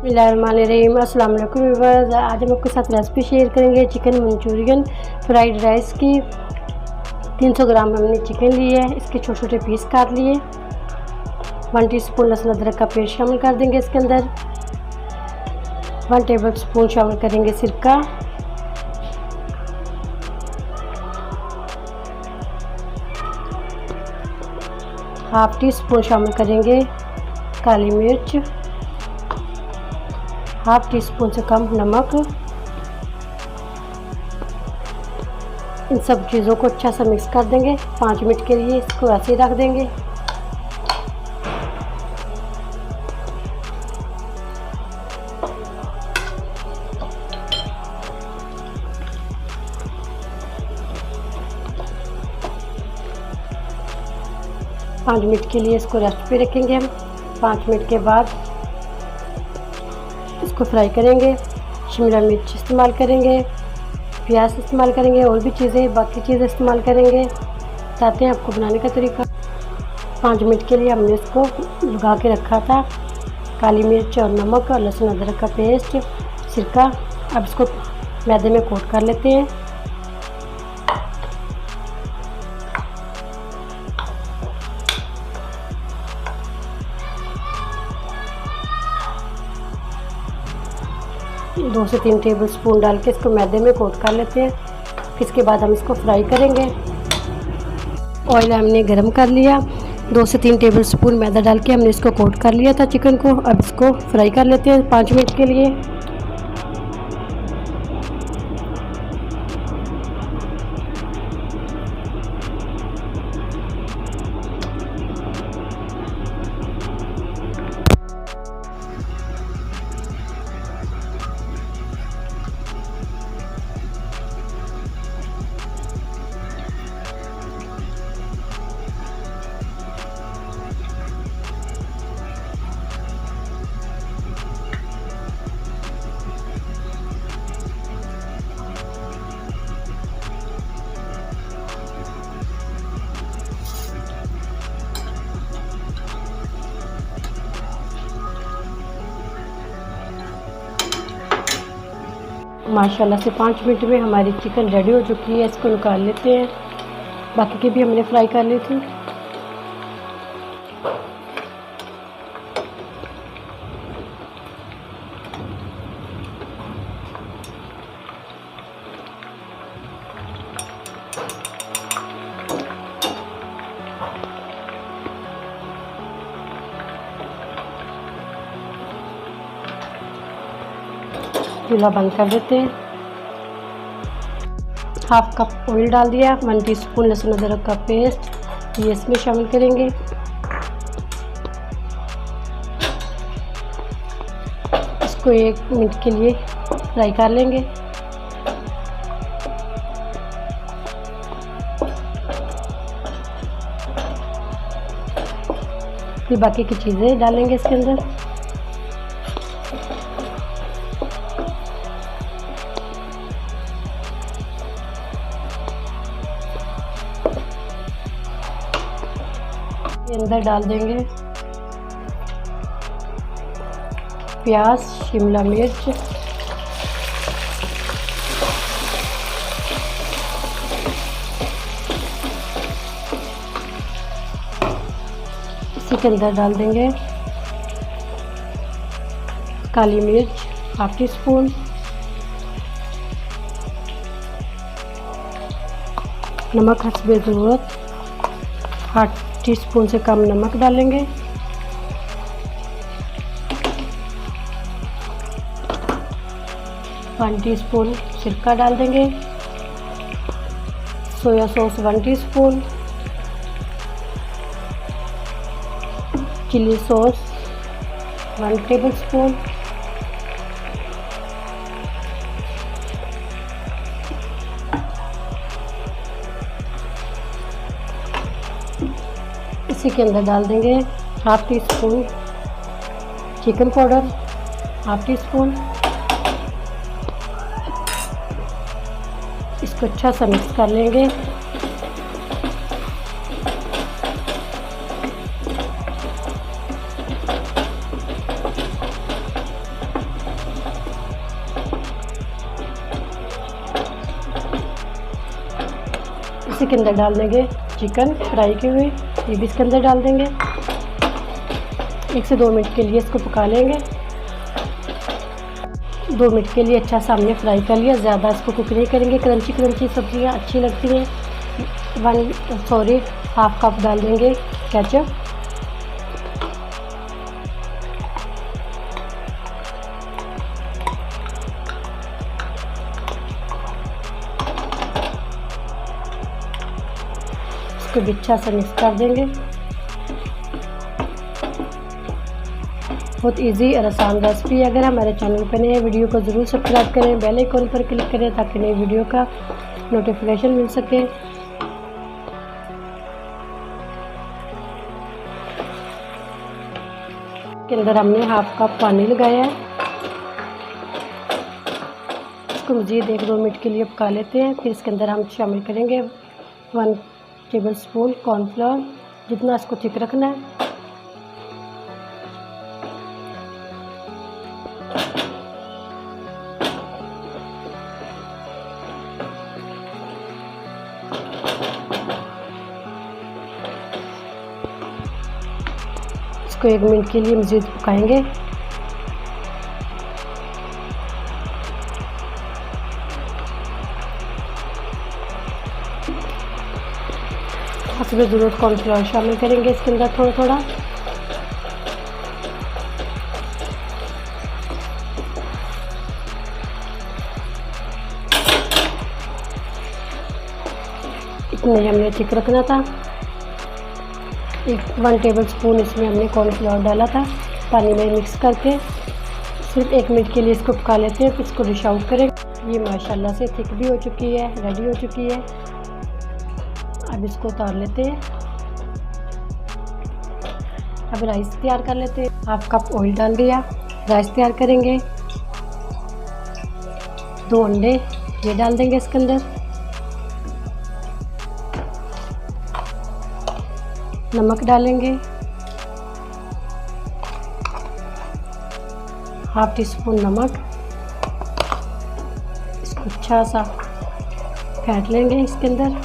बिस्मिल्लाहिर्रहमानिर्रहीम। अस्सलाम वालेकुम व्यूअर्स। आज हम आपके साथ रेसिपी शेयर करेंगे चिकन मंचूरियन फ्राइड राइस की। 300 ग्राम हमने चिकन ली है, इसके छोटे छोटे पीस काट लिए। 1 टीस्पून लहसुन अदरक का पेस्ट शामिल कर देंगे इसके अंदर। 1 टेबल स्पून शामिल करेंगे सिरका। हाफ टी स्पून शामिल करेंगे काली मिर्च। हाफ टी स्पून से कम नमक। इन सब चीज़ों को अच्छा सा मिक्स कर देंगे। 5 मिनट के लिए इसको ऐसे ही रख देंगे। पाँच मिनट के लिए इसको रेस्ट पे रखेंगे हम। 5 मिनट के बाद इसको फ्राई करेंगे। शिमला मिर्च इस्तेमाल करेंगे, प्याज इस्तेमाल करेंगे और भी चीज़ें बाकी चीज़ें इस्तेमाल करेंगे। बताते हैं आपको बनाने का तरीका। 5 मिनट के लिए हमने इसको लगा के रखा था। काली मिर्च और नमक और लहसुन अदरक का पेस्ट, सिरका। अब इसको मैदे में कोट कर लेते हैं। दो से 3 टेबल स्पून डाल के इसको मैदे में कोट कर लेते हैं। इसके बाद हम इसको फ्राई करेंगे। ऑयल हमने गरम कर लिया। 2 से 3 टेबल स्पून मैदा डाल के हमने इसको कोट कर लिया था चिकन को। अब इसको फ्राई कर लेते हैं 5 मिनट के लिए। माशाल्लाह से 5 मिनट में हमारी चिकन रेडी हो चुकी है। इसको निकाल लेते हैं। बाकी की भी हमने फ्राई कर ली थी। चूल्हा बंद कर देते हैं। हाफ कप ऑयल डाल दिया। 1 टीस्पून लहसुन अदरक का पेस्ट ये इसमें शामिल करेंगे। इसको 1 मिनट के लिए फ्राई कर लेंगे। फिर बाकी की चीज़ें डालेंगे इसके अंदर। अंदर डाल देंगे प्याज, शिमला मिर्च, इसी के अंदर डाल देंगे काली मिर्च हाफ टी स्पून, नमक हस्बे ज़रूरत, 8 टीस्पून से कम नमक डालेंगे। वन टीस्पून सिरका डाल देंगे। Soya sauce 1 teaspoon, chilli sauce 1 tablespoon, इसी के अंदर डाल देंगे half teaspoon chicken powder, half teaspoon. इसको अच्छा सा मिक्स कर लेंगे। इसी के अंदर डाल देंगे चिकन फ्राई की हुई, ये भी इसके अंदर डाल देंगे। 1 से 2 मिनट के लिए इसको पका लेंगे। 2 मिनट के लिए अच्छा सा हमने फ्राई कर लिया, ज़्यादा इसको कुक नहीं करेंगे। क्रंची क्रंची सब्जियां अच्छी लगती हैं। हाफ कप डाल देंगे केचप। इसको भी अच्छा सा मिक्स कर देंगे। बहुत इजी और आसान रेसिपी है। अगर हमारे चैनल पर नए वीडियो को ज़रूर सब्सक्राइब करें, बेल आइकन पर क्लिक करें ताकि नई वीडियो का नोटिफिकेशन मिल सके। के अंदर हमने हाफ कप पानी लगाया है। इसको मज़ीद 1-2 मिनट के लिए पका लेते हैं। फिर इसके अंदर हम शामिल करेंगे 1 टेबल स्पून कॉर्नफ्लोर, जितना इसको थिक रखना है। इसको 1 मिनट के लिए मज़ीद पकाएंगे। हस्बे ज़रूरत कॉर्नफ्लोर शामिल करेंगे इसके अंदर थोड़ा थोड़ा। इतने हमने थिक रखना था। 1 टेबल स्पून इसमें हमने कॉर्नफ्लोर डाला था, पानी में मिक्स करके। सिर्फ 1 मिनट के लिए इसको पका लेते हैं, फिर इसको डिश आउट करें। ये माशाल्लाह से थिक भी हो चुकी है, रेडी हो चुकी है। अब इसको उतार लेते हैं। अब राइस तैयार कर लेते हैं। हाफ कप ऑयल डाल दिया, राइस तैयार करेंगे। 2 अंडे ये डाल देंगे इसके अंदर। नमक डालेंगे, हाफ टी स्पून नमक। इसको अच्छा सा फेंट लेंगे इसके अंदर।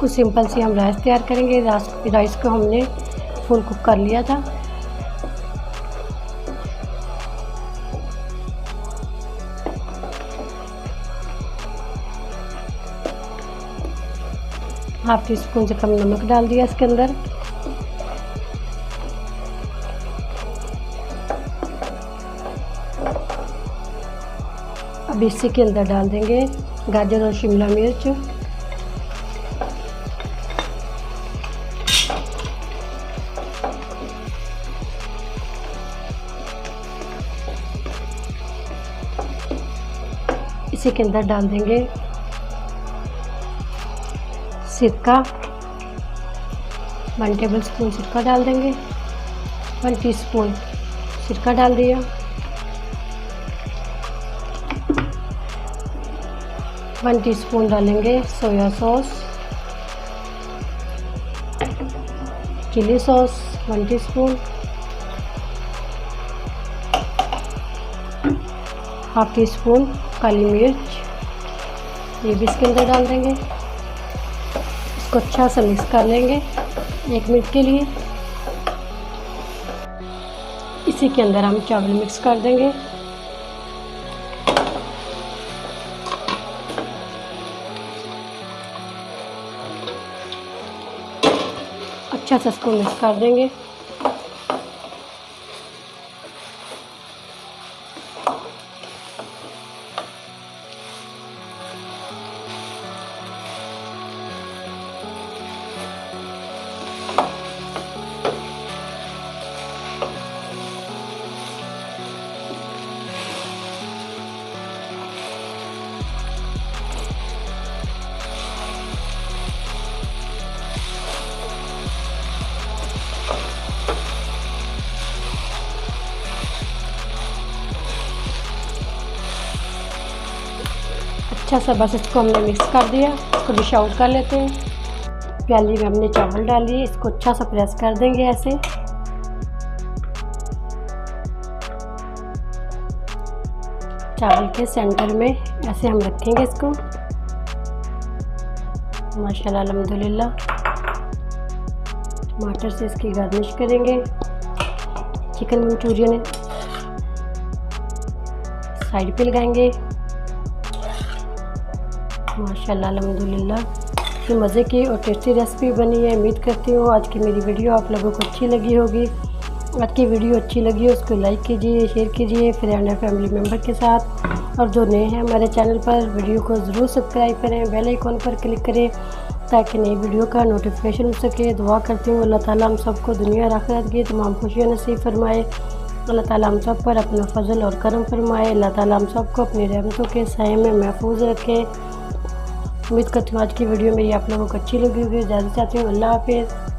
कुछ सिंपल सी हम राइस तैयार करेंगे। राइस को हमने फुल कुक कर लिया था। हाफ टी स्पून से कम नमक डाल दिया इसके अंदर। अब इसी के अंदर डाल देंगे गाजर और शिमला मिर्च। इसी के अंदर डाल देंगे सिरका। 1 टेबल स्पून सिरका डाल देंगे। 1 टीस्पून सिरका डाल दिया। वन टीस्पून डालेंगे soya sauce. Chilli sauce 1 teaspoon. Half teaspoon काली मिर्च, ये भी इसके अंदर डाल देंगे। इसको अच्छा सा मिक्स कर लेंगे 1 मिनट के लिए। इसी के अंदर हम चावल मिक्स कर देंगे। अच्छा सा इसको मिक्स कर देंगे। अच्छा सा बस इसको हमने मिक्स कर दिया। इसको डिश आउट कर लेते हैं। प्याली में हमने चावल डाली, इसको अच्छा सा प्रेस कर देंगे ऐसे। चावल के सेंटर में ऐसे हम रखेंगे इसको। माशाल्लाह अल्हम्दुलिल्लाह। टमाटर से इसकी गार्निश करेंगे। चिकन मंचूरियन साइड पे लगाएंगे। माशाल्लाह अल्हम्दुलिल्लाह। ये मज़े की और टेस्टी रेसिपी बनी है। उम्मीद करती हूँ आज की मेरी वीडियो आप लोगों को अच्छी लगी होगी। आज की वीडियो अच्छी लगी हो उसको लाइक कीजिए, शेयर कीजिए फ्रेंड और फैमिली मेम्बर के साथ। और जो नए हैं हमारे चैनल पर, वीडियो को ज़रूर सब्सक्राइब करें, बेल आइकॉन पर क्लिक करें ताकि नई वीडियो का नोटिफिकेशन मिल सके। दुआ करती हूँ अल्लाह ताला हम सबको दुनिया और आखिरत की तमाम खुशियाँ नसीब फरमाए। अल्लाह ताला हम सब पर अपना फजल और करम फरमाए। अल्लाह ताला हम सबको अपनी रहमतों के साए में महफूज रखे। उम्मीद करती हूँ आज की वीडियो मेरी आप लोगों को अच्छी लगी होगी। इजाज़त चाहती हूँ। अल्लाह हाफिज़।